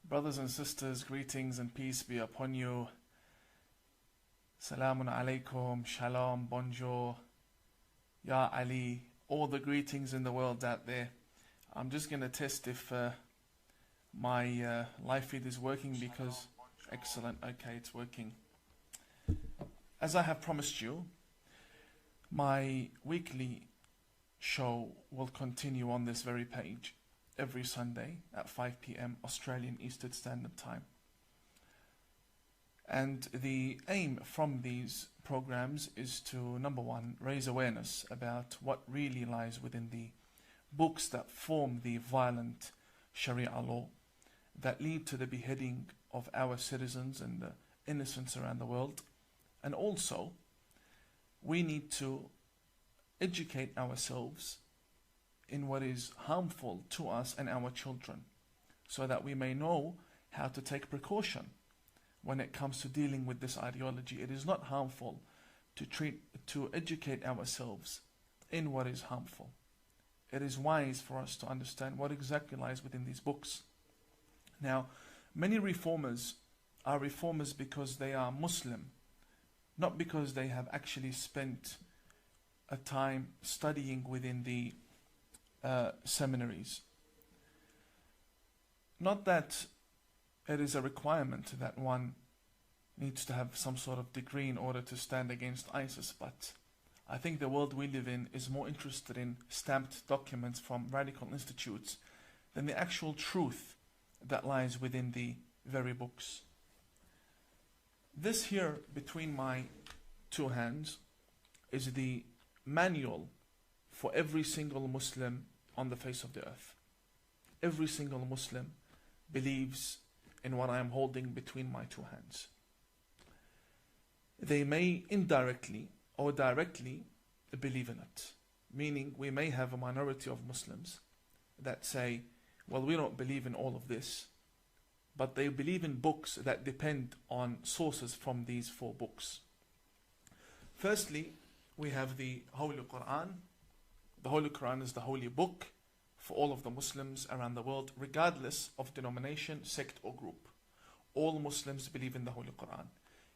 Brothers and sisters, greetings and peace be upon you. Salamun alaikum, shalom, bonjour, ya Ali, all the greetings in the world out there. I'm just going to test if my live feed is working because, excellent, okay, it's working. As I have promised you, my weekly show will continue on this very page every Sunday at 5 p.m. Australian Eastern Standard Time. And the aim from these programs is to, number one, raise awareness about what really lies within the books that form the violent Sharia law that lead to the beheading of our citizens and the innocents around the world. And also, we need to educate ourselves in what is harmful to us and our children, so that we may know how to take precaution when it comes to dealing with this ideology. It is not harmful to educate ourselves in what is harmful. It is wise for us to understand what exactly lies within these books. Now, many reformers are reformers because they are Muslim, not because they have actually spent a time studying within the seminaries. Not that it is a requirement that one needs to have some sort of degree in order to stand against ISIS, but I think the world we live in is more interested in stamped documents from radical institutes than the actual truth that lies within the very books. This here between my two hands is the manual for every single Muslim on the face of the earth. Every single Muslim believes in what I am holding between my two hands. They may indirectly or directly believe in it. Meaning we may have a minority of Muslims that say, well, we don't believe in all of this, but they believe in books that depend on sources from these four books. Firstly, we have the Holy Quran. The Holy Quran is the holy book for all of the Muslims around the world, regardless of denomination, sect or group. All Muslims believe in the Holy Quran.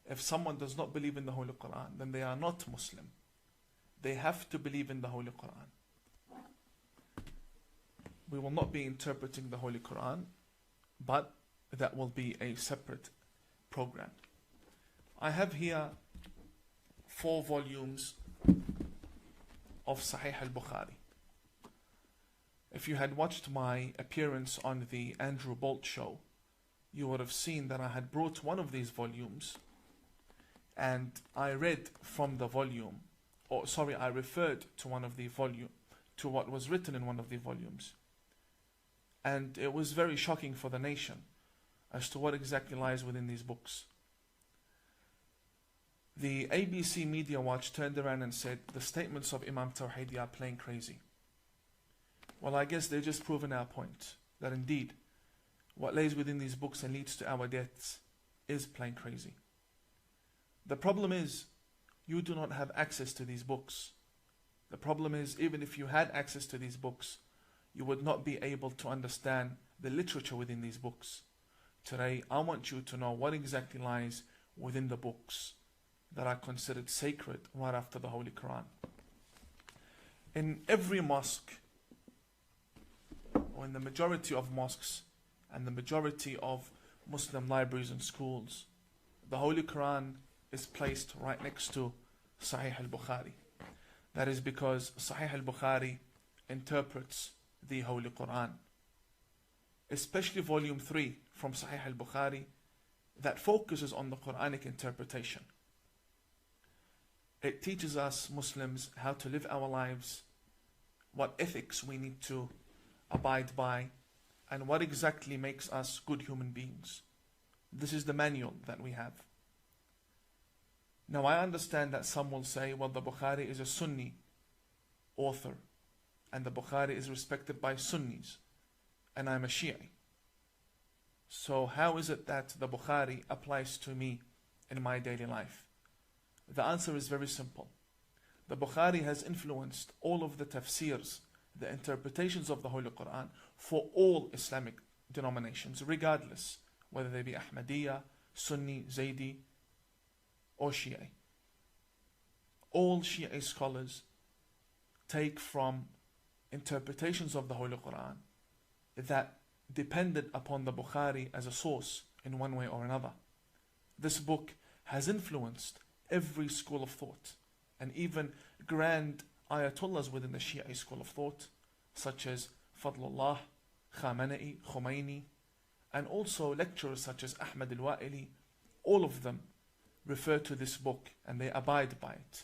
If someone does not believe in the Holy Quran, then they are not Muslim. They have to believe in the Holy Quran. We will not be interpreting the Holy Quran, but that will be a separate program. I have here 4 volumes of Sahih Al-Bukhari. If you had watched my appearance on the Andrew Bolt show, you would have seen that I had brought one of these volumes and I read from the volume, I referred to one of the to what was written in one of the volumes. And it was very shocking for the nation as to what exactly lies within these books. The ABC Media Watch turned around and said, the statements of Imam Tawhidi are plain crazy. Well, I guess they're just proving our point, that indeed, what lays within these books and leads to our deaths is plain crazy. The problem is, you do not have access to these books. The problem is, even if you had access to these books, you would not be able to understand the literature within these books. Today, I want you to know what exactly lies within the books that are considered sacred right after the Holy Quran. In every mosque, or in the majority of mosques and the majority of Muslim libraries and schools, the Holy Quran is placed right next to Sahih Al-Bukhari. That is because Sahih Al-Bukhari interprets the Holy Quran, especially volume 3 from Sahih Al-Bukhari that focuses on the Quranic interpretation. It teaches us Muslims how to live our lives, what ethics we need to abide by, and what exactly makes us good human beings. This is the manual that we have. Now, I understand that some will say, well, the Bukhari is a Sunni author, and the Bukhari is respected by Sunnis, and I'm a Shi'i. So how is it that the Bukhari applies to me in my daily life? The answer is very simple. The Bukhari has influenced all of the tafsirs, the interpretations of the Holy Quran for all Islamic denominations, regardless whether they be Ahmadiyya, Sunni, Zaydi, or Shia. All Shia scholars take from interpretations of the Holy Quran that depended upon the Bukhari as a source in one way or another. This book has influenced every school of thought, and even grand ayatollahs within the Shia school of thought, such as Fadlullah, Khamenei, Khomeini, and also lecturers such as Ahmad al-Wa'ili. All of them refer to this book and they abide by it.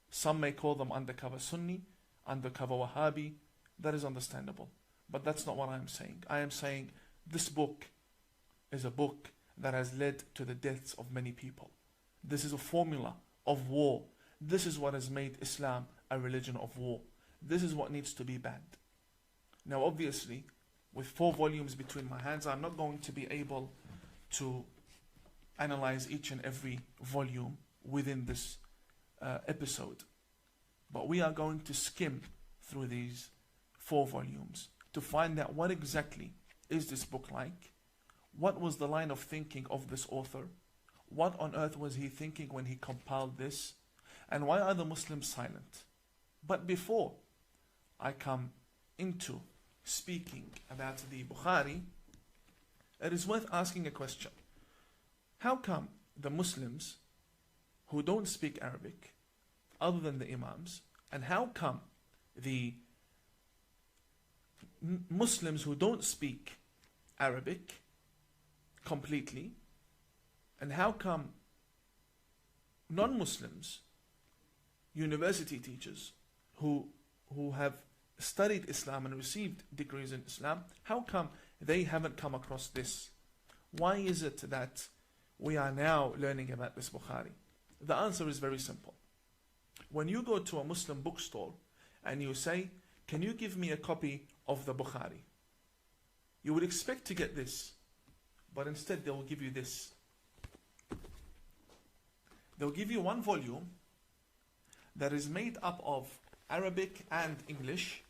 Some may call them undercover Sunni, undercover Wahhabi. That is understandable. But that's not what I am saying. I am saying this book is a book that has led to the deaths of many people. This is a formula of war. This is what has made Islam a religion of war. This is what needs to be banned. Now obviously, with 4 volumes between my hands, I'm not going to be able to analyze each and every volume within this episode. But we are going to skim through these 4 volumes to find out what exactly is this book like, what was the line of thinking of this author, what on earth was he thinking when he compiled this, and why are the Muslims silent? But before I come into speaking about the Bukhari, it is worth asking a question. How come the Muslims who don't speak Arabic, other than the Imams, and how come the Muslims who don't speak Arabic completely, and how come non-Muslims, university teachers who have studied Islam and received degrees in Islam, how come they haven't come across this? Why is it that we are now learning about this Bukhari? The answer is very simple. When you go to a Muslim bookstore and you say, can you give me a copy of the Bukhari? You would expect to get this, but instead they will give you this. They'll give you one volume that is made up of Arabic and English.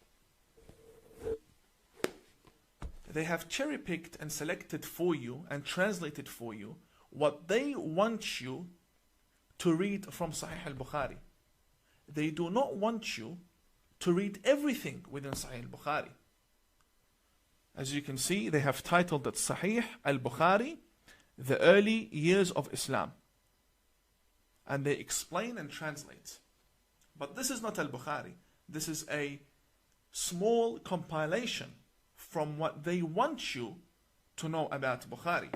They have cherry-picked and selected for you and translated for you what they want you to read from Sahih Al-Bukhari. They do not want you to read everything within Sahih Al-Bukhari. As you can see, they have titled it Sahih Al-Bukhari, the early years of Islam. And they explain and translate. But this is not Al-Bukhari. This is a small compilation from what they want you to know about Bukhari.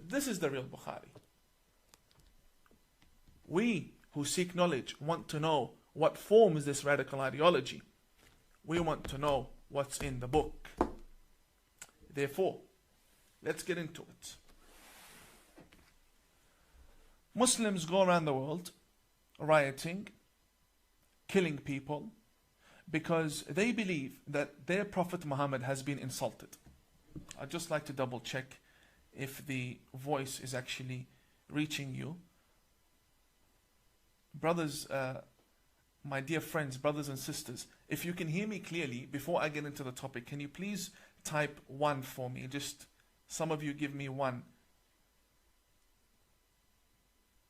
This is the real Bukhari. We who seek knowledge want to know what forms this radical ideology. We want to know what's in the book. Therefore, let's get into it. Muslims go around the world rioting, killing people, because they believe that their Prophet Muhammad has been insulted. I'd just like to double check if the voice is actually reaching you. Brothers, my dear friends, brothers and sisters, if you can hear me clearly before I get into the topic, can you please type 1 for me? Just some of you give me 1.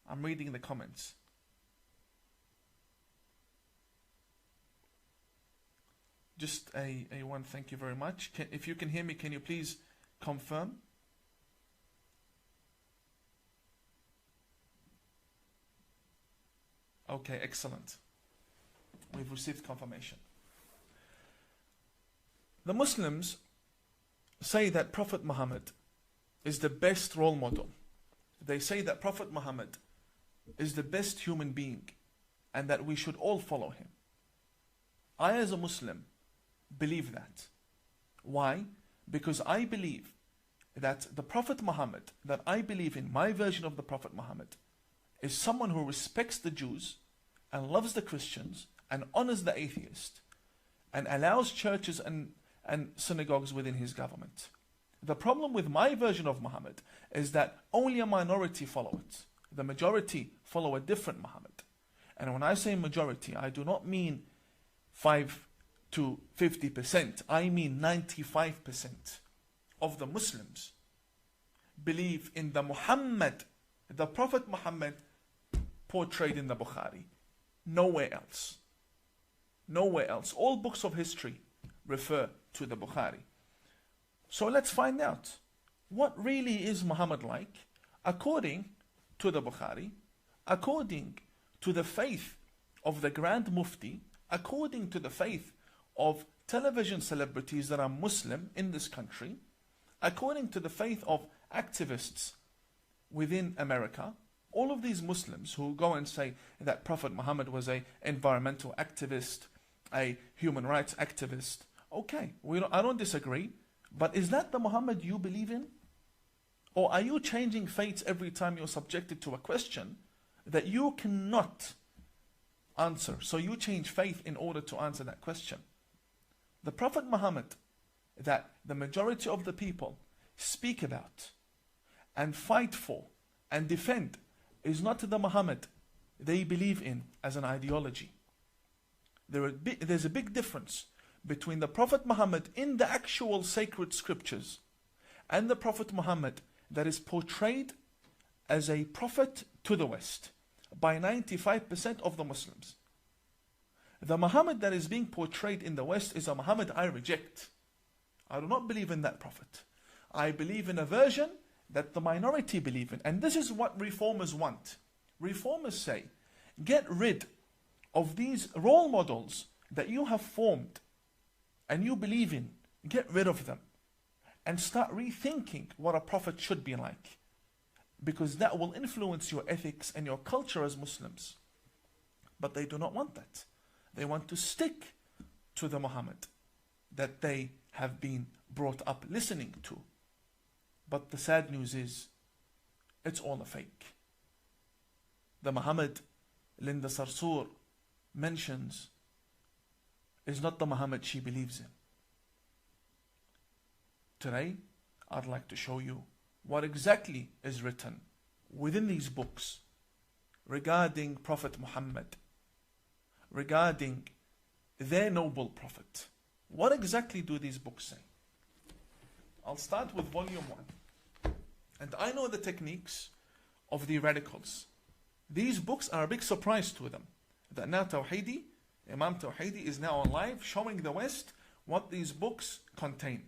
I'm reading the comments. Just a 1, thank you very much. If you can hear me, can you please confirm? Okay, excellent. We've received confirmation. The Muslims say that Prophet Muhammad is the best role model. They say that Prophet Muhammad is the best human being and that we should all follow him. I, as a Muslim, believe that. Why? Because I believe that the Prophet Muhammad, that I believe in, my version of the Prophet Muhammad, is someone who respects the Jews and loves the Christians and honors the atheist and allows churches and synagogues within his government. The problem with my version of Muhammad is that only a minority follow it. The majority follow a different Muhammad. And when I say majority, I do not mean 5 to 50%. I mean 95% of the Muslims believe in the Muhammad, the Prophet Muhammad portrayed in the Bukhari. Nowhere else. Nowhere else. All books of history refer to the Bukhari. So let's find out, what really is Muhammad like according to the Bukhari, according to the faith of the Grand Mufti, according to the faith of television celebrities that are Muslim in this country, according to the faith of activists within America. All of these Muslims who go and say that Prophet Muhammad was an environmental activist, a human rights activist. Okay, I don't disagree, but is that the Muhammad you believe in? Or are you changing fates every time you're subjected to a question that you cannot answer? So you change faith in order to answer that question. The Prophet Muhammad that the majority of the people speak about and fight for and defend is not the Muhammad they believe in as an ideology. There's a big difference between the Prophet Muhammad in the actual sacred scriptures and the Prophet Muhammad that is portrayed as a prophet to the West by 95% of the Muslims. The Muhammad that is being portrayed in the West is a Muhammad I reject. I do not believe in that prophet. I believe in a version that the minority believe in. And this is what reformers want. Reformers say, get rid of these role models that you have formed and you believe in. Get rid of them and start rethinking what a prophet should be like, because that will influence your ethics and your culture as Muslims. But they do not want that. They want to stick to the Muhammad that they have been brought up listening to. But the sad news is, it's all a fake. The Muhammad Linda Sarsour mentions is not the Muhammad she believes in. Today, I'd like to show you what exactly is written within these books regarding Prophet Muhammad, regarding their noble prophet. What exactly do these books say? I'll start with volume 1. And I know the techniques of the radicals. These books are a big surprise to them. That now Tawhidi, Imam Tawhidi is now on live showing the West what these books contain.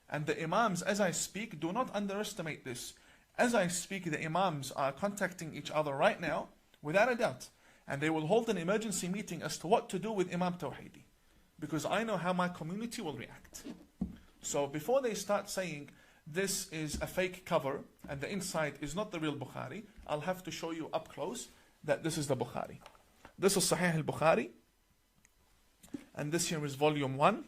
And the Imams, as I speak, do not underestimate this. As I speak, the Imams are contacting each other right now, without a doubt. And they will hold an emergency meeting as to what to do with Imam Tawhidi. Because I know how my community will react. So before they start saying this is a fake cover and the inside is not the real Bukhari, I'll have to show you up close that this is the Bukhari. This is Shahih Al-Bukhari. And this here is volume 1.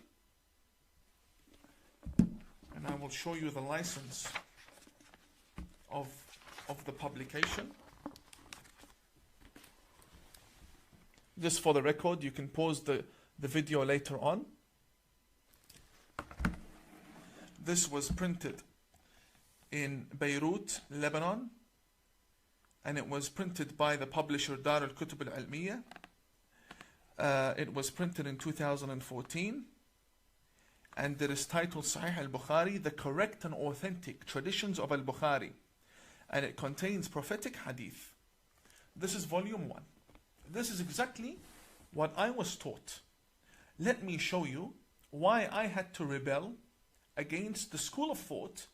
And I will show you the license of the publication. Just for the record, you can pause the video later on. This was printed in Beirut, Lebanon, and it was printed by the publisher Dar al-Kutub al-Almiya. It was printed in 2014, and it is titled Sahih Al-Bukhari, the correct and authentic traditions of Al-Bukhari, and it contains prophetic hadith. This is volume 1. This is exactly what I was taught. Let me show you why I had to rebel against the school of thought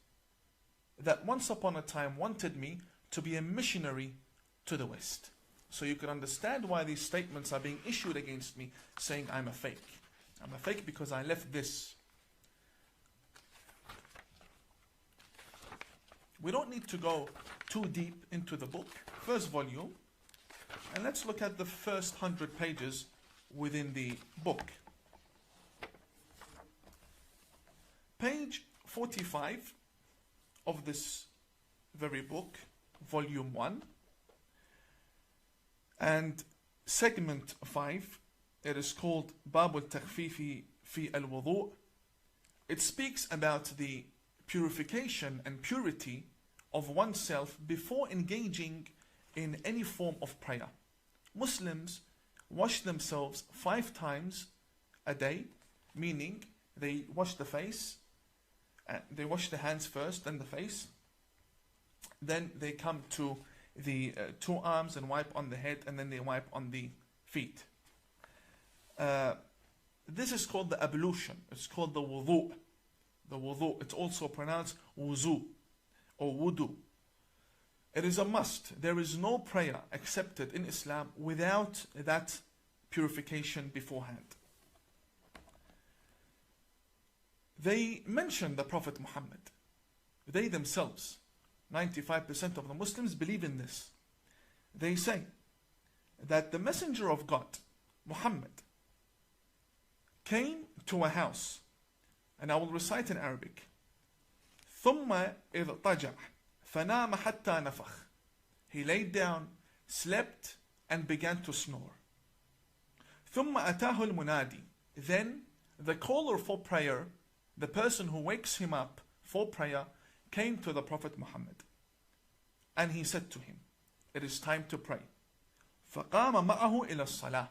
that once upon a time wanted me to be a missionary to the West. So you can understand why these statements are being issued against me, saying I'm a fake. I'm a fake because I left this. We don't need to go too deep into the book. First volume. And let's look at the first 100 pages within the book. Page 45 of this very book, volume 1, and segment 5, it is called Bab al-Takhfifi fi al-Wudu'. It speaks about the purification and purity of oneself before engaging in any form of prayer. Muslims wash themselves 5 times a day, meaning they wash the face, They wash the hands first, then the face. Then they come to the two arms and wipe on the head, and then they wipe on the feet. This is called the ablution. It's called the wudu. The wudu. It's also pronounced wuzu or wudu. It is a must. There is no prayer accepted in Islam without that purification beforehand. They mention the Prophet Muhammad. They themselves, 95% of the Muslims believe in this. They say that the Messenger of God, Muhammad, came to a house, and I will recite in Arabic. ثم اضطجع فنام حتى نفخ. He laid down, slept, and began to snore. ثم أتاه المنادي. Then the caller for prayer, the person who wakes him up for prayer, came to the Prophet Muhammad. And he said to him, it is time to pray. فقام معه إلى الصلاة.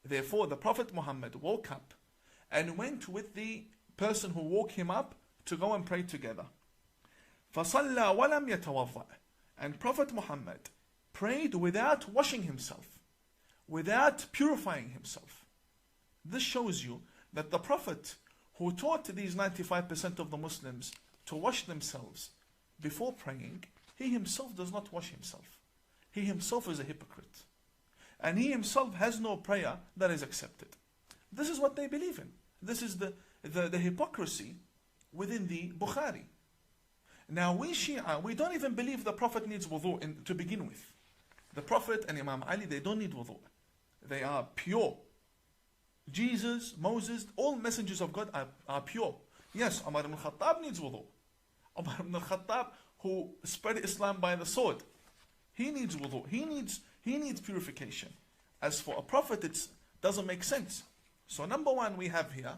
Therefore the Prophet Muhammad woke up and went with the person who woke him up to go and pray together. فصلى ولم يتوضأ. And Prophet Muhammad prayed without washing himself, without purifying himself. This shows you that the Prophet who taught these 95% of the Muslims to wash themselves before praying, he himself does not wash himself. He himself is a hypocrite. And he himself has no prayer that is accepted. This is what they believe in. This is the hypocrisy within the Bukhari. Now we Shia, we don't even believe the Prophet needs wudu to begin with. The Prophet and Imam Ali, they don't need wudu. They are pure. Jesus, Moses, all messengers of God are pure. Yes, Umar ibn al-Khattab needs wudu. Umar ibn al-Khattab, who spread Islam by the sword, he needs wudu. He needs purification. As for a prophet, it doesn't make sense. So number one we have here,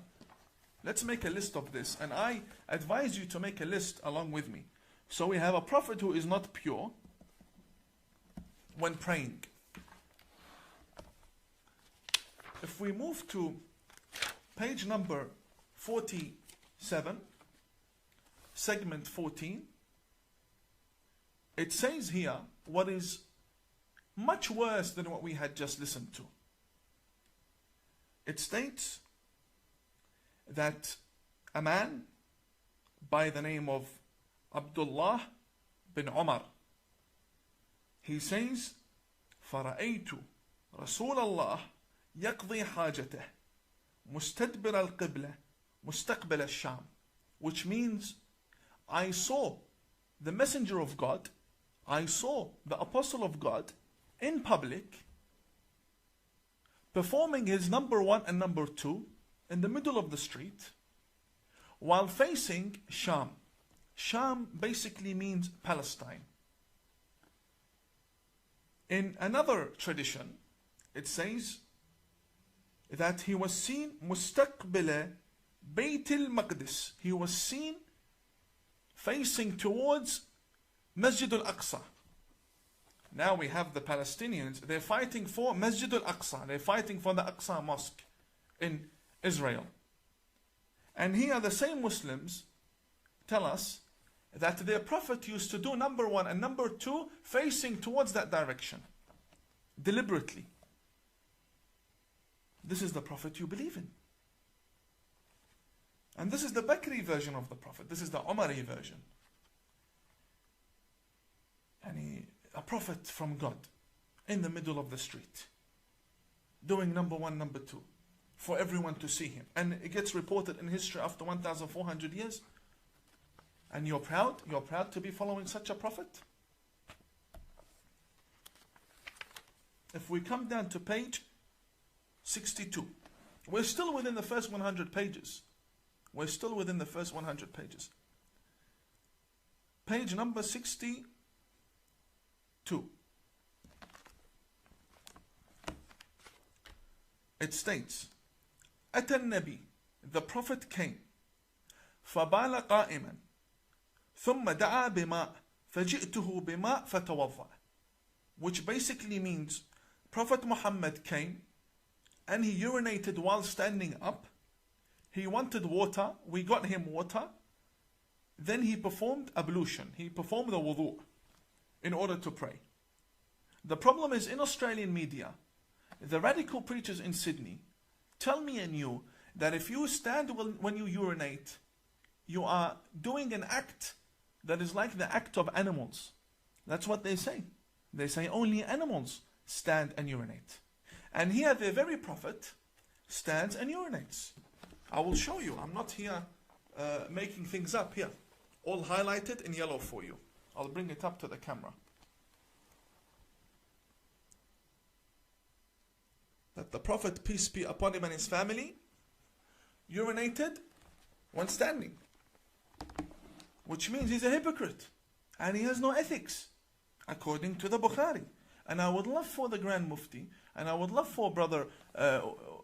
let's make a list of this. And I advise you to make a list along with me. So we have a prophet who is not pure when praying. If we move to page number 47, segment 14, it says here what is much worse than what we had just listened to. It states that a man by the name of Abdullah bin Umar, he says, فَرَأَيْتُ رَسُولَ اللَّهِ يَقْضِي حَاجَتَهِ مُسْتَدْبِرَ الْقِبْلَةِ مُسْتَقْبِلَ الشَّامِ, which means I saw the messenger of God, I saw the apostle of God in public performing his number one and number two in the middle of the street while facing Sham. Sham basically means Palestine. In another tradition, it says that he was seen مستقبل بيت المقدس. He was seen facing towards Masjid al-Aqsa. Now we have the Palestinians, they're fighting for Masjid al-Aqsa. They're fighting for the Aqsa Mosque in Israel. And here the same Muslims tell us that their Prophet used to do number one and number two facing towards that direction. Deliberately. This is the Prophet you believe in. And this is the Bakri version of the Prophet. This is the Umari version. And a prophet from God in the middle of the street doing number one, number two for everyone to see him. And it gets reported in history after 1,400 years. And you're proud to be following such a prophet? If we come down to page 62, we're still within the first 100 pages. We're still within the first 100 pages. Page number 62. It states, أتى النبي, the Prophet came, فبال قائما, ثم دعا بماء, فجئته بماء فتوضأ. Which basically means, Prophet Muhammad came, and he urinated while standing up. He wanted water, we got him water, then he performed ablution. He performed the wudu in order to pray. The problem is in Australian media, the radical preachers in Sydney tell me and you that if you stand when you urinate, you are doing an act that is like the act of animals. That's what they say. They say only animals stand and urinate. And here the very Prophet stands and urinates. I will show you. I'm not here making things up here. All highlighted in yellow for you. I'll bring it up to the camera. That the Prophet, peace be upon him and his family, urinated when standing. Which means he's a hypocrite. And he has no ethics. According to the Bukhari. And I would love for the Grand Mufti, and I would love for Brother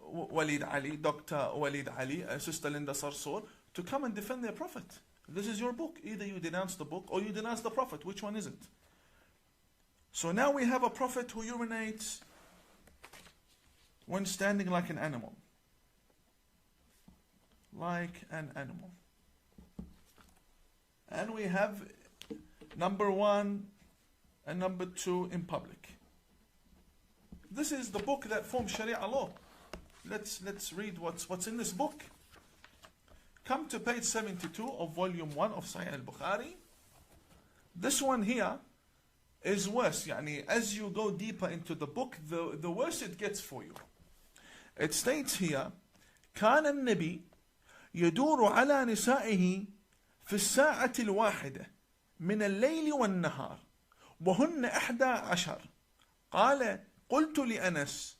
Walid Ali, Dr. Walid Ali, Sister Linda Sarsour, to come and defend their Prophet. This is your book. Either you denounce the book or you denounce the Prophet. Which one isn't? So now we have a Prophet who urinates when standing like an animal. Like an animal. And we have number 1 and number 2 in public. This is the book that forms Sharia law. Let's read what's in this book. Come to page 72 of volume 1 of Sahih Al-Bukhari. This one here is worse. Yani, as you go deeper into the book, the worse it gets for you. It states here, كان النبي يدور على نسائه في الساعة الواحدة من الليل والنهار وهن 11. قال قلت لأنس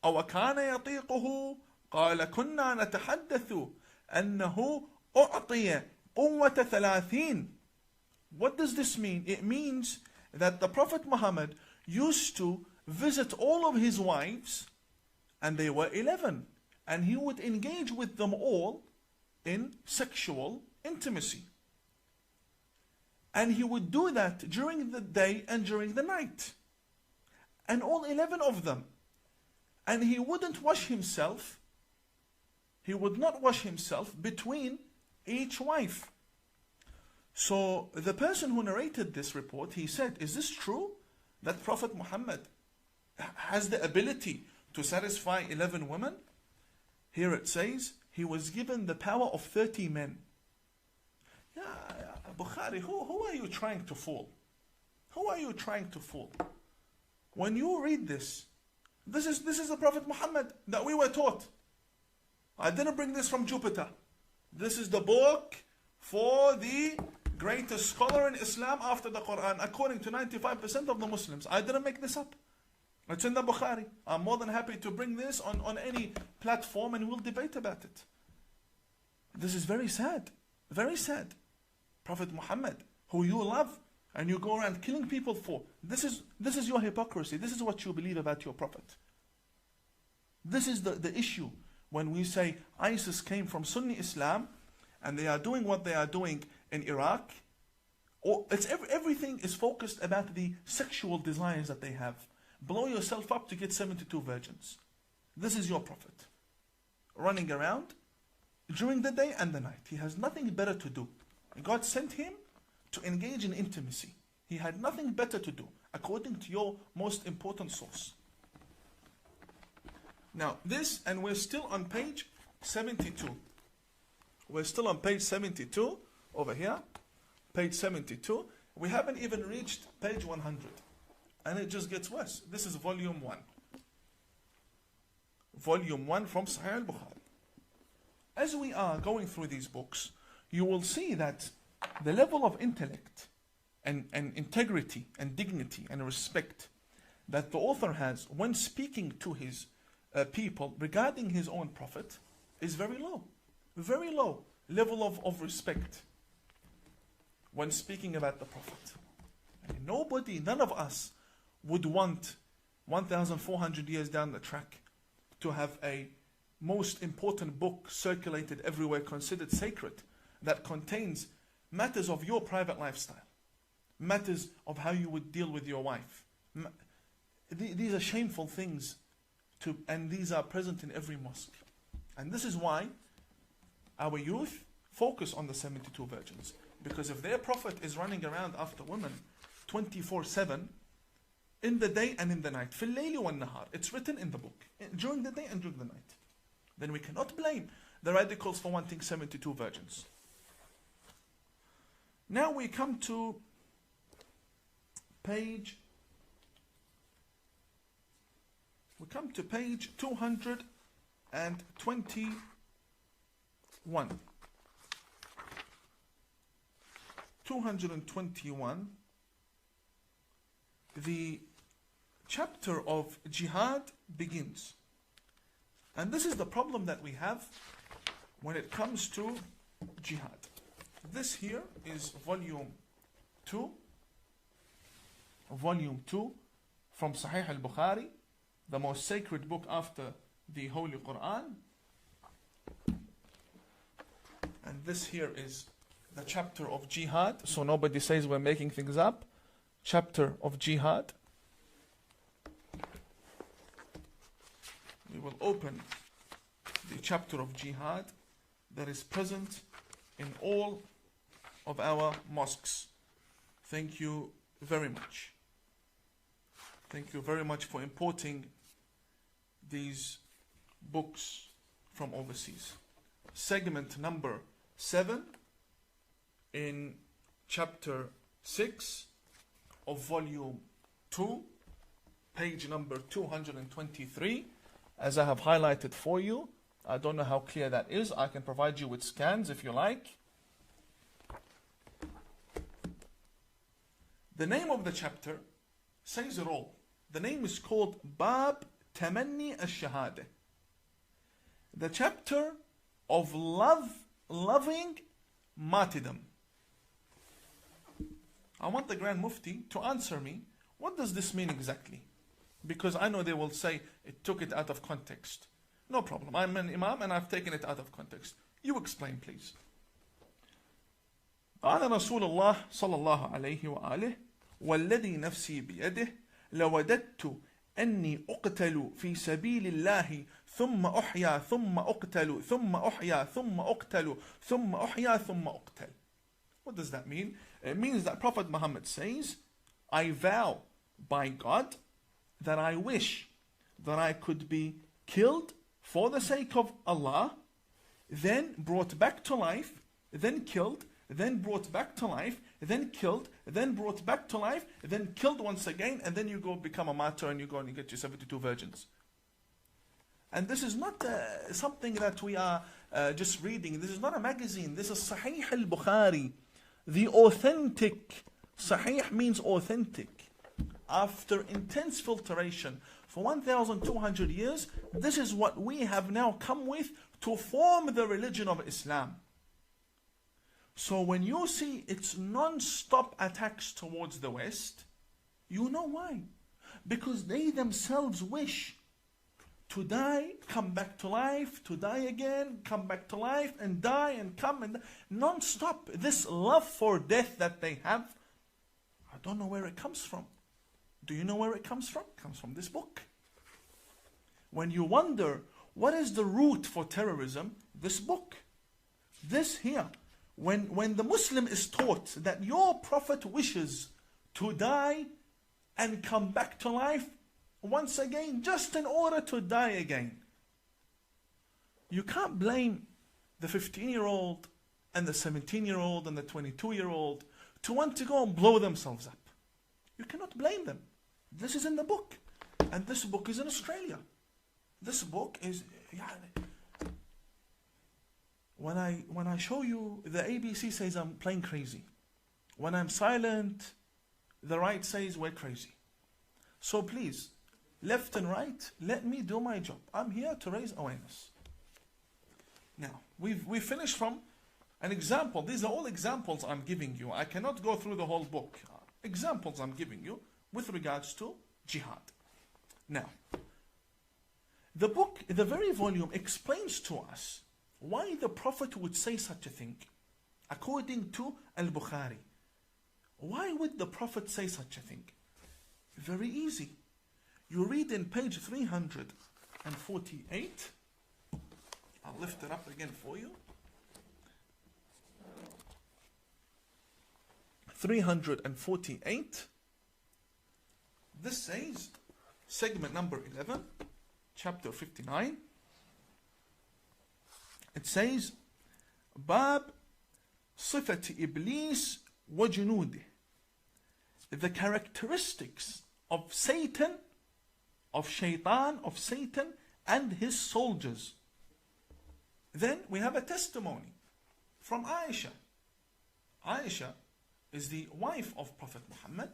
أو كان يطيقه؟ قال كنا نتحدث أنه أعطي قوة 30. What does this mean? It means that the Prophet Muhammad used to visit all of his wives, and they were 11, and he would engage with them all in sexual intimacy. And he would do that during the day and during the night. And all 11 of them. And he wouldn't wash himself. He would not wash himself between each wife. So the person who narrated this report, he said, is this true? That Prophet Muhammad has the ability to satisfy 11 women? Here it says, he was given the power of 30 men. Yeah, Bukhari, who are you trying to fool? Who are you trying to fool? When you read this is the Prophet Muhammad that we were taught. I didn't bring this from Jupiter. This is the book for the greatest scholar in Islam after the Quran, according to 95% of the Muslims. I didn't make this up. It's in the Bukhari. I'm more than happy to bring this on any platform and we'll debate about it. This is very sad. Very sad. Prophet Muhammad, who you love and you go around killing people for. This is your hypocrisy. This is what you believe about your Prophet. This is the issue when we say ISIS came from Sunni Islam and they are doing what they are doing in Iraq. Or everything is focused about the sexual desires that they have. Blow yourself up to get 72 virgins. This is your Prophet. Running around during the day and the night. He has nothing better to do. God sent him to engage in intimacy. He had nothing better to do, according to your most important source. Now, this, and we're still on page 72. We're still on page 72, over here. Page 72. We haven't even reached page 100. And it just gets worse. This is volume 1. Volume 1 from Sahih Al-Bukhari. As we are going through these books, you will see that the level of intellect and integrity and dignity and respect that the author has when speaking to his people regarding his own Prophet is very low. Very low level of respect when speaking about the Prophet. And none of us would want 1,400 years down the track to have a most important book circulated everywhere, considered sacred, that contains matters of your private lifestyle, matters of how you would deal with your wife. These are shameful things, and these are present in every mosque. And this is why our youth focus on the 72 virgins. Because if their Prophet is running around after women 24/7, in the day and in the night, في الليل والنهار, it's written in the book, during the day and during the night, then we cannot blame the radicals for wanting 72 virgins. Now we come to page 221. 221. The chapter of jihad begins. And this is the problem that we have when it comes to jihad. This here is volume 2 from Sahih Al-Bukhari, the most sacred book after the Holy Quran. And this here is the chapter of jihad, so nobody says we're making things up. Chapter of jihad. We will open the chapter of jihad that is present in all of our mosques. Thank you very much. Thank you very much for importing these books from overseas. Segment number 7 in chapter 6 of volume 2, page number 223, as I have highlighted for you. I don't know how clear that is. I can provide you with scans if you like. The name of the chapter says it all. The name is called Bab Tamanni Al-Shahada. The chapter of loving martyrdom. I want the Grand Mufti to answer me, what does this mean exactly? Because I know they will say it took it out of context. No problem. I'm an Imam and I've taken it out of context. You explain, please. قال رسول الله صلى الله عليه وآله والذي نفسي بيده لوددت أني أقتل في سبيل الله ثم أحيا ثم أقتل ثم أحيا ثم أقتل ثم أحيا ثم أقتل. What does that mean? It means that Prophet Muhammad says, I vow by God that I wish that I could be killed for the sake of Allah, then brought back to life, then killed, then brought back to life, then killed, then brought back to life, then killed once again, and then you go become a martyr and you go and you get your 72 virgins. And this is not something that we are just reading. This is not a magazine. This is Sahih Al-Bukhari. The authentic. Sahih means authentic. After intense filtration for 1,200 years, this is what we have now come with to form the religion of Islam. So when you see its non-stop attacks towards the West, you know why. Because they themselves wish to die, come back to life, to die again, come back to life, and die and come and non-stop. This love for death that they have, I don't know where it comes from. Do you know where it comes from? It comes from this book. When you wonder, what is the root for terrorism? This book. This here. When the Muslim is taught that your Prophet wishes to die and come back to life once again, just in order to die again, you can't blame the 15-year-old and the 17-year-old and the 22-year-old to want to go and blow themselves up. You cannot blame them. This is in the book. And this book is in Australia. This book is... When I show you, the ABC says I'm playing crazy. When I'm silent, the right says we're crazy. So please, left and right, let me do my job. I'm here to raise awareness. Now, we finished from an example. These are all examples I'm giving you. I cannot go through the whole book. Examples I'm giving you with regards to jihad. Now, the book, the very volume explains to us why the Prophet would say such a thing. According to Al-Bukhari. Why would the Prophet say such a thing? Very easy. You read in page 348. I'll lift it up again for you. 348. This says, segment number 11, chapter 59. It says, Bab Sifat Iblis wa Junudih. The characteristics of Satan, of Shaitan, of Satan and his soldiers. Then we have a testimony from Aisha. Aisha is the wife of Prophet Muhammad,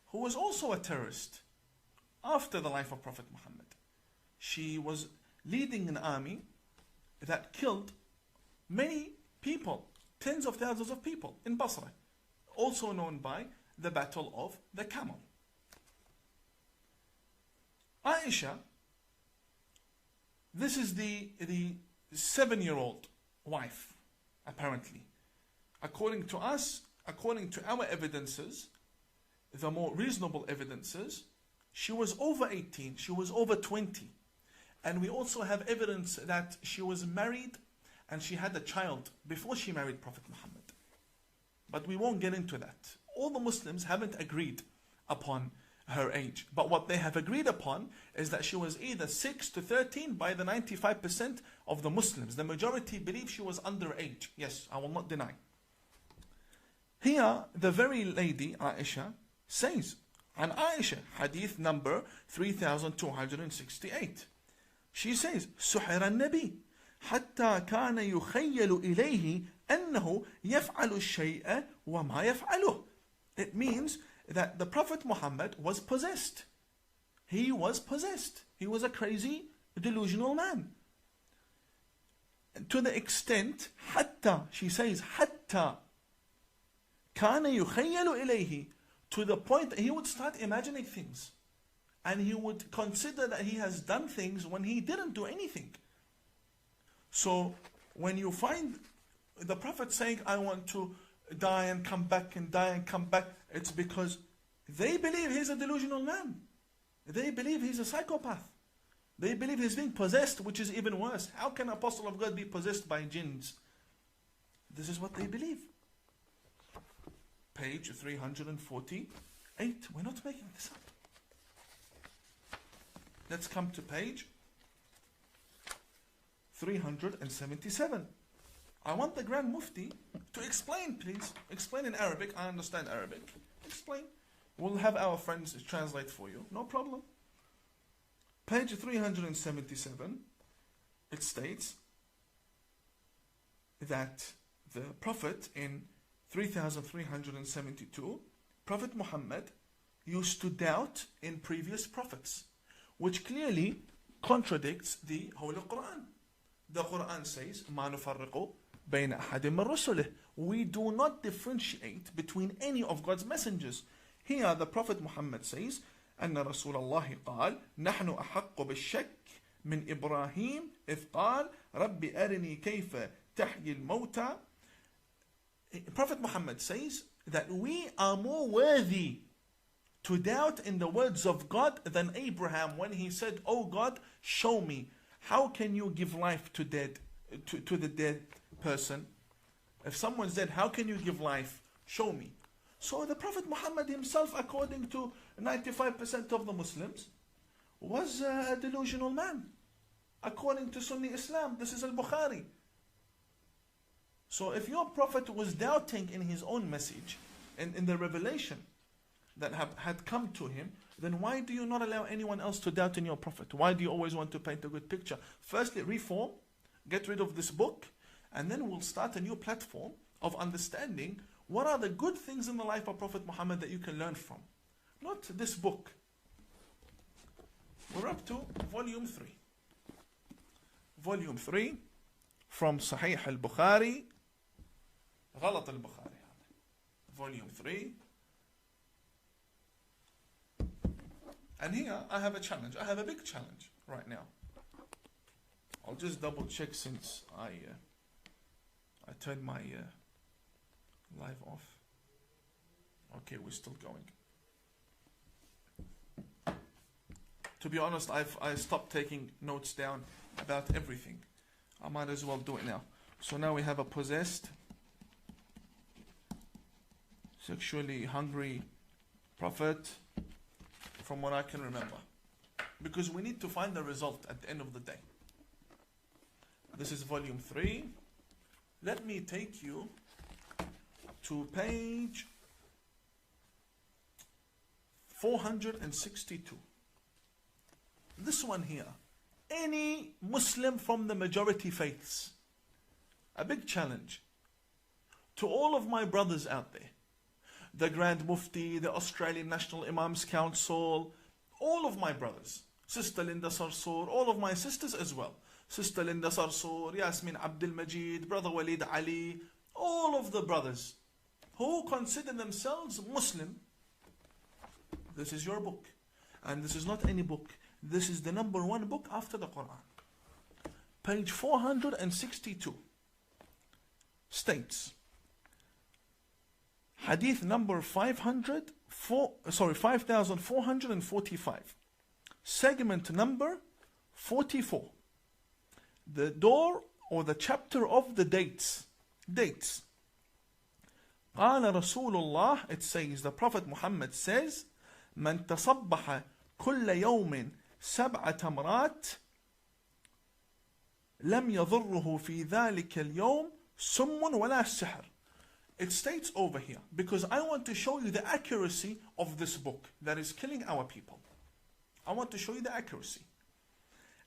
who was also a terrorist after the life of Prophet Muhammad. She was leading an army that killed many people, tens of thousands of people in Basra, also known by the Battle of the Camel. Aisha, this is the 7-year-old wife, apparently. According to us, according to our evidences, the more reasonable evidences, she was over 18, she was over 20. And we also have evidence that she was married and she had a child before she married Prophet Muhammad. But we won't get into that. All the Muslims haven't agreed upon her age. But what they have agreed upon is that she was either 6 to 13 by the 95% of the Muslims. The majority believe she was underage. Yes, I will not deny. Here, the very lady, Aisha, says, and Aisha, hadith number 3268. She says, سحر النبي حتى كان يخيل إليه أنه يفعل الشيء وما يفعله. It means that the Prophet Muhammad was possessed. He was possessed. He was a crazy, delusional man. To the extent, حتى, she says, حتى كان يخيل إليه, to the point that he would start imagining things. And he would consider that he has done things when he didn't do anything. So, when you find the Prophet saying, I want to die and come back and die and come back, it's because they believe he's a delusional man. They believe he's a psychopath. They believe he's being possessed, which is even worse. How can an apostle of God be possessed by jinns? This is what they believe. Page 348. We're not making this up. Let's come to page 377. I want the Grand Mufti to explain, please. Explain in Arabic. I understand Arabic. Explain. We'll have our friends translate for you. No problem. Page 377. It states that the Prophet in 3372, Prophet Muhammad used to doubt in previous prophets, which clearly contradicts the Holy Quran. The Quran says, مَا نُفَرِّقُ بَيْنَ أَحَدٍ مِّن رُسُلِهِ. We do not differentiate between any of God's messengers. Here the Prophet Muhammad says, أن رسول الله قال نحن أحق بالشك من إبراهيم إذ قال رب أرني كيف تحيي الموتى. Prophet Muhammad says that we are more worthy to doubt in the words of God than Abraham when he said, Oh God, show me, how can you give life to the dead person? If someone's dead, how can you give life? Show me. So the Prophet Muhammad himself, according to 95% of the Muslims, was a delusional man. According to Sunni Islam, this is Al-Bukhari. So if your Prophet was doubting in his own message, in the revelation that had come to him, then why do you not allow anyone else to doubt in your Prophet? Why do you always want to paint a good picture? Firstly, reform, get rid of this book, and then we'll start a new platform of understanding what are the good things in the life of Prophet Muhammad that you can learn from. Not this book. We're up to volume 3. Volume 3 from Shahih Al-Bukhari. غلط البخاري. Volume 3. And here I have a challenge. I have a big challenge right now. I'll just double check since I turned my live off. Okay, we're still going. To be honest, I stopped taking notes down about everything. I might as well do it now. So now we have a possessed sexually hungry prophet, from what I can remember. Because we need to find the result at the end of the day. This is volume 3. Let me take you to page 462. This one here. Any Muslim from the majority faiths. A big challenge to all of my brothers out there. The Grand Mufti, the Australian National Imams Council, all of my brothers. Sister Linda Sarsour, all of my sisters as well. Sister Linda Sarsour, Yasmin Abdul Majid, Brother Walid Ali, all of the brothers who consider themselves Muslim. This is your book. And this is not any book. This is the number 1 book after the Quran. Page 462 states, Hadith number 5445, segment number 44. The door or the chapter of the dates. Dates. قال رسول الله, it says, the Prophet Muhammad says, من تصبح كل يوم 7 تمرات لم يضره في ذلك اليوم سم ولا سحر. It states over here, because I want to show you the accuracy of this book that is killing our people. I want to show you the accuracy.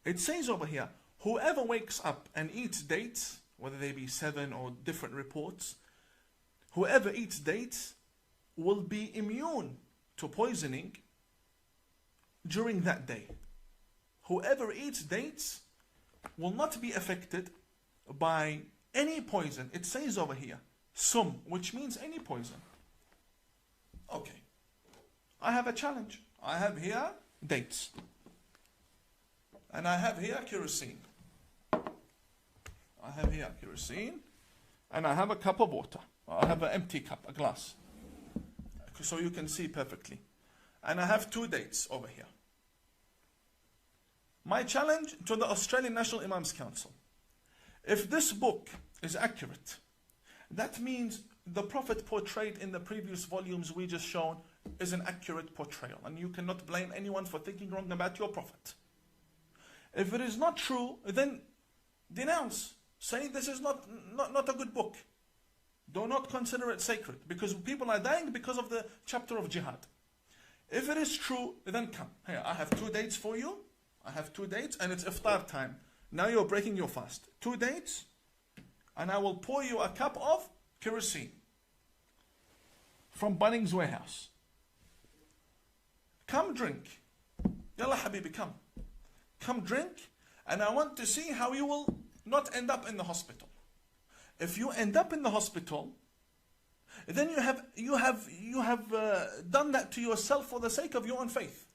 It says over here, whoever wakes up and eats dates, whether they be 7 or different reports, whoever eats dates will be immune to poisoning during that day. Whoever eats dates will not be affected by any poison. It says over here, sum, which means any poison. Okay. I have a challenge. I have here dates. And I have here kerosene. I have here kerosene. And I have a cup of water. I have an empty cup, a glass. So you can see perfectly. And I have 2 dates over here. My challenge to the Australian National Imams Council. If this book is accurate, that means the Prophet portrayed in the previous volumes we just shown is an accurate portrayal. And you cannot blame anyone for thinking wrong about your Prophet. If it is not true, then denounce. Say this is not a good book. Do not consider it sacred. Because people are dying because of the chapter of jihad. If it is true, then come. Here, I have 2 dates for you. I have 2 dates and it's iftar time. Now you're breaking your fast. 2 dates and I will pour you a cup of kerosene from Bunnings Warehouse. Come drink. Yalla Habibi, come. Come drink, and I want to see how you will not end up in the hospital. If you end up in the hospital, then you have done that to yourself for the sake of your own faith.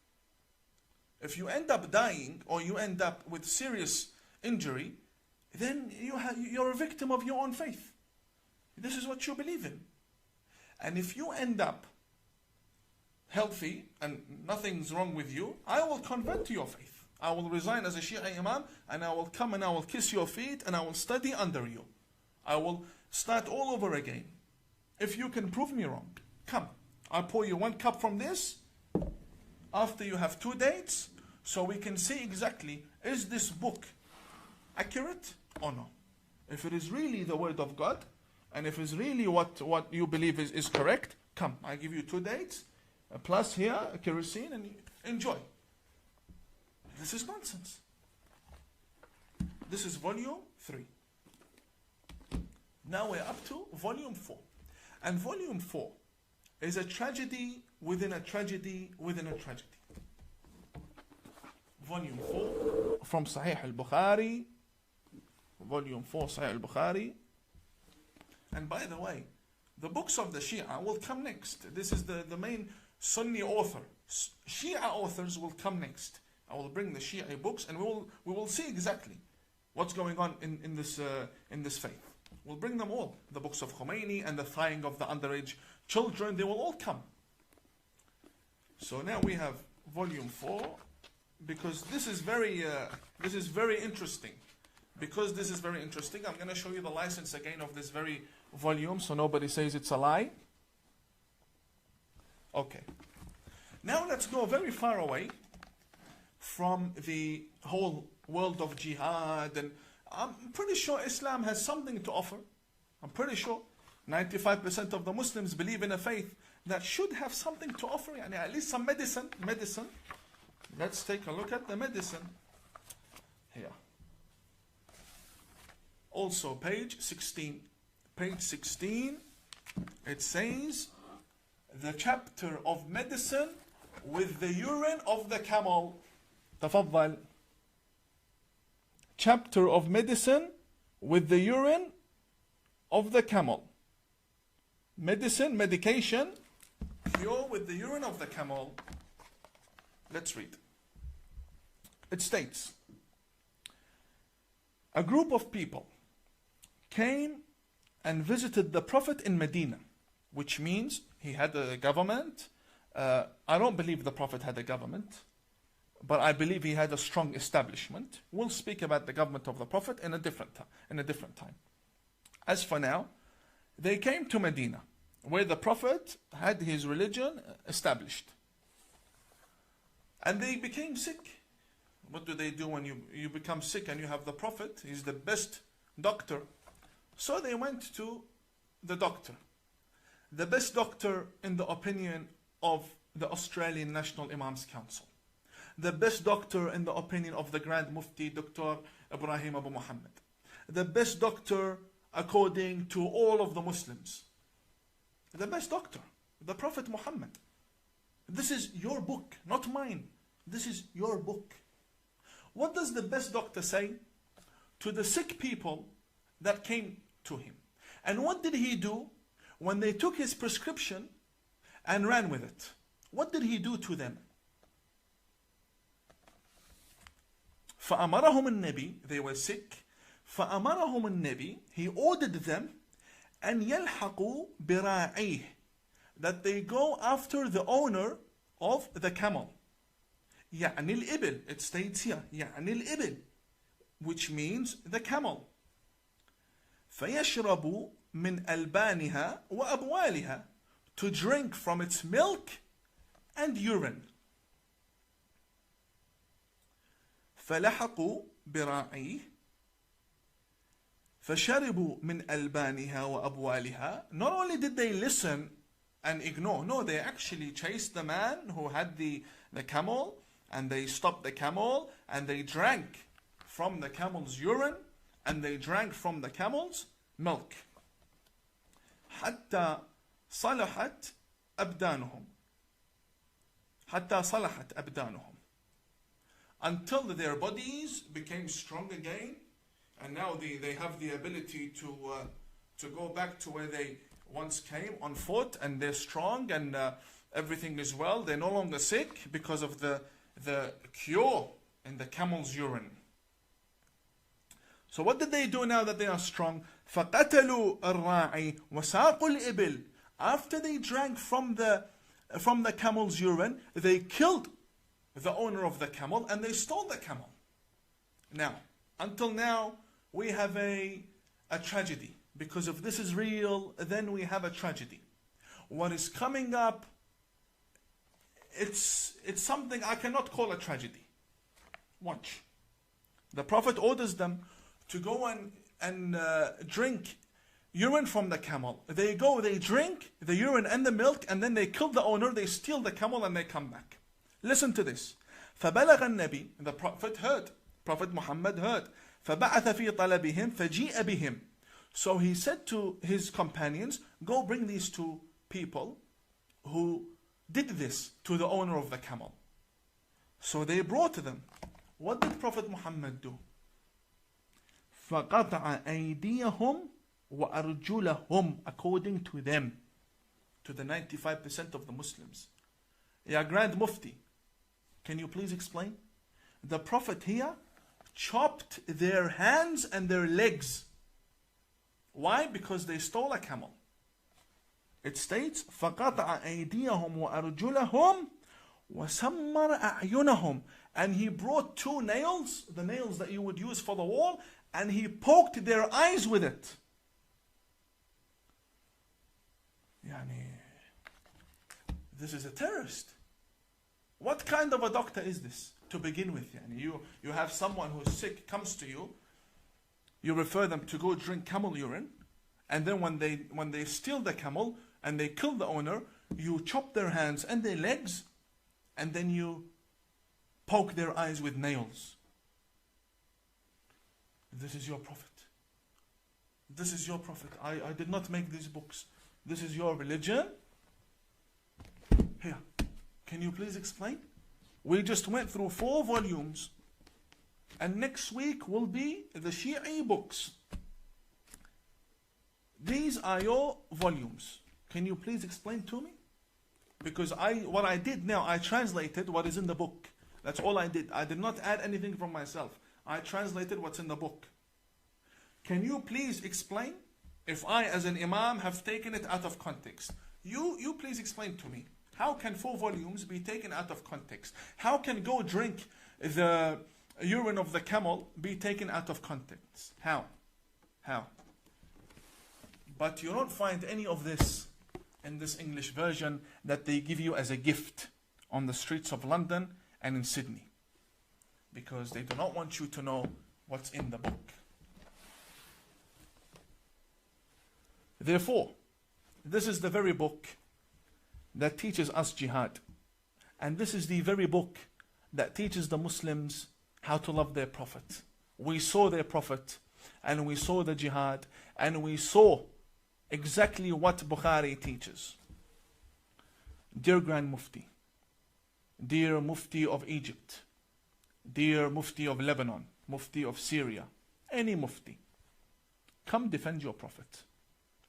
If you end up dying or you end up with serious injury, then you're a victim of your own faith. This is what you believe in. And if you end up healthy and nothing's wrong with you, I will convert to your faith. I will resign as a Shia Imam and I will come and I will kiss your feet and I will study under you. I will start all over again. If you can prove me wrong, come. I'll pour you 1 cup from this after you have 2 dates so we can see exactly, is this book accurate or no? If it is really the word of God and if it's really what you believe is correct, come. I give you 2 dates plus here a kerosene and enjoy. This is nonsense. This is volume 3. Now we're up to volume 4. And volume 4 is a tragedy within a tragedy within a tragedy. Volume 4 from Sahih Al-Bukhari. Volume 4 Sahih Al-Bukhari. And by the way, the books of the Shia will come next. This is the main Sunni author. Shia authors will come next. I will bring the Shia books and we will see exactly what's going on in this faith. We'll bring them all. The books of Khomeini and the thawing of the underage children, they will all come. So now we have volume 4, because this is very interesting. Because this is very interesting, I'm going to show you the license again of this very volume so nobody says it's a lie. Okay. Now let's go very far away from the whole world of jihad, and I'm pretty sure Islam has something to offer. I'm pretty sure 95% of the Muslims believe in a faith that should have something to offer, yani at least some medicine. Let's take a look at the medicine here. Also page 16. Page 16, it says the chapter of medicine with the urine of the camel. تفضل. Chapter of medicine with the urine of the camel. Medicine, medication, cure with the urine of the camel. Let's read. It states, a group of people came and visited the Prophet in Medina, which means he had a government. I don't believe the Prophet had a government, but I believe he had a strong establishment. We'll speak about the government of the Prophet in a different time. As for now, they came to Medina, where the Prophet had his religion established. And they became sick. What do they do when you become sick and you have the Prophet? He's the best doctor. So they went to the doctor. The best doctor in the opinion of the Australian National Imams Council. The best doctor in the opinion of the Grand Mufti, Dr. Ibrahim Abu Muhammad. The best doctor according to all of the Muslims. The best doctor, the Prophet Muhammad. This is your book, not mine. This is your book. What does the best doctor say to the sick people that came to him? And what did he do when they took his prescription and ran with it? What did he do to them? فأمرهم النبي, they were sick. فأمرهم النبي, he ordered them أن يلحقوا براعيه, that they go after the owner of the camel. يعني الإبل, it states here, يعني الإبل, which means the camel. فيشربوا من ألبانها وأبوالها, to drink from its milk and urine. فلحقوا براعيه فشربوا من ألبانها وأبوالها. Not only did they listen and ignore, no, they actually chased the man who had the camel, and they stopped the camel, and they drank from the camel's urine, and they drank from the camel's milk. حتى صلحت أبدانهم. حتى صلحت أبدانهم. Until their bodies became strong again, and now they have the ability to go back to where they once came on foot, and they're strong, and everything is well. They're no longer sick because of the cure in the camel's urine. So what did they do now that they are strong? فَقَتَلُوا الرَّاعِي وَسَاقُوا الْإِبِلِ. After they drank from the camel's urine, they killed the owner of the camel and they stole the camel. Now, until now, we have a tragedy. Because if this is real, then we have a tragedy. What is coming up, it's something I cannot call a tragedy. Watch. The Prophet orders them to go and drink urine from the camel. They go, they drink the urine and the milk, and then they kill the owner, they steal the camel, and they come back. Listen to this. فَبَلَغَ النَّبِي, the Prophet heard. Prophet Muhammad heard. فَبَعَثَ فِي طَلَبِهِمْ فَجِيءَ بِهِمْ. So he said to his companions, go bring these two people who did this to the owner of the camel. So they brought them. What did Prophet Muhammad do? فَقَطَعَ أَيْدِيَهُمْ وَأَرْجُلَهُمْ, according to them, to the 95% of the Muslims. Ya Grand Mufti, can you please explain? The Prophet here chopped their hands and their legs. Why? Because they stole a camel. It states, فَقَطَعَ أَيْدِيَهُمْ وَأَرْجُلَهُمْ وَسَمَّرَ أَعْيُنَهُمْ. And he brought two nails, the nails that you would use for the wall, and he poked their eyes with it. This is a terrorist. What kind of a doctor is this to begin with? You have someone who's sick, comes to you, you refer them to go drink camel urine, and then when they steal the camel and they kill the owner, you chop their hands and their legs, and then you poke their eyes with nails. This is your prophet. This is your prophet. I did not make these books. This is your religion. Here, can you please explain? We just went through 4 volumes, and next week will be the Shi'i books. These are your volumes. Can you please explain to me? Because what I did now, I translated what is in the book. That's all I did. I did not add anything from myself. I translated what's in the book. Can you please explain if I as an imam have taken it out of context? You please explain to me. How can 4 volumes be taken out of context? How can go drink the urine of the camel be taken out of context? How? But you don't find any of this in this English version that they give you as a gift on the streets of London and in Sydney, because they do not want you to know what's in the book. Therefore, this is the very book that teaches us jihad, and this is the very book that teaches the Muslims how to love their prophet. We saw their prophet, and we saw the jihad, and we saw exactly what Bukhari teaches. Dear Grand Mufti, dear Mufti of Egypt, dear Mufti of Lebanon, Mufti of Syria, any Mufti, come defend your prophet.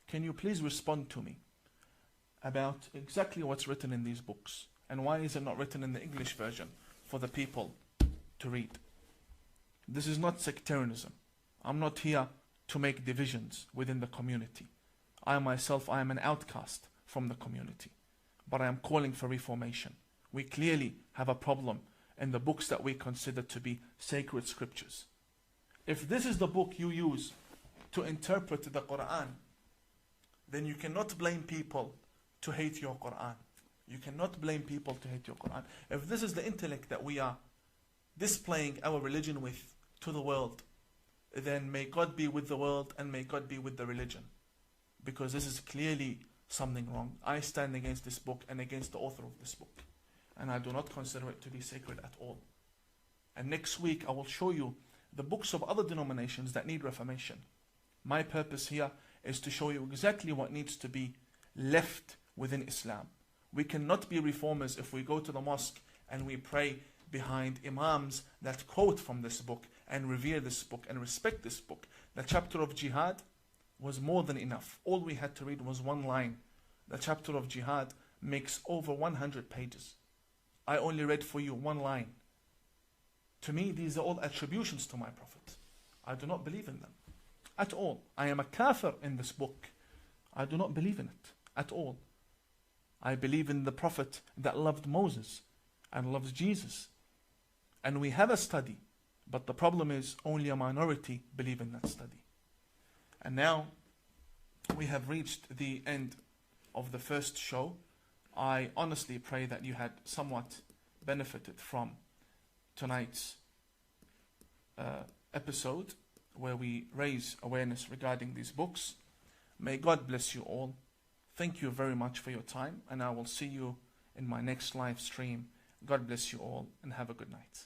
Can you please respond to me about exactly what's written in these books, and why is it not written in the English version for the people to read? This is not sectarianism. I'm not here to make divisions within the community. I myself, I am an outcast from the community, but I am calling for reformation. We clearly have a problem in the books that we consider to be sacred scriptures. If this is the book you use to interpret the Quran, then you cannot blame people to hate your Quran. You cannot blame people to hate your Quran. If this is the intellect that we are displaying our religion with to the world, then may God be with the world and may God be with the religion. Because this is clearly something wrong. I stand against this book and against the author of this book. And I do not consider it to be sacred at all. And next week I will show you the books of other denominations that need reformation. My purpose here is to show you exactly what needs to be left within Islam. We cannot be reformers if we go to the mosque and we pray behind imams that quote from this book and revere this book and respect this book. The chapter of jihad was more than enough. All we had to read was 1 line. The chapter of jihad makes over 100 pages. I only read for you 1 line. To me, these are all attributions to my prophet. I do not believe in them at all. I am a kafir in this book. I do not believe in it at all. I believe in the prophet that loved Moses and loves Jesus. And we have a study, but the problem is only a minority believe in that study. And now we have reached the end of the first show. I honestly pray that you had somewhat benefited from tonight's episode, where we raise awareness regarding these books. May God bless you all. Thank you very much for your time, and I will see you in my next live stream. God bless you all, and have a good night.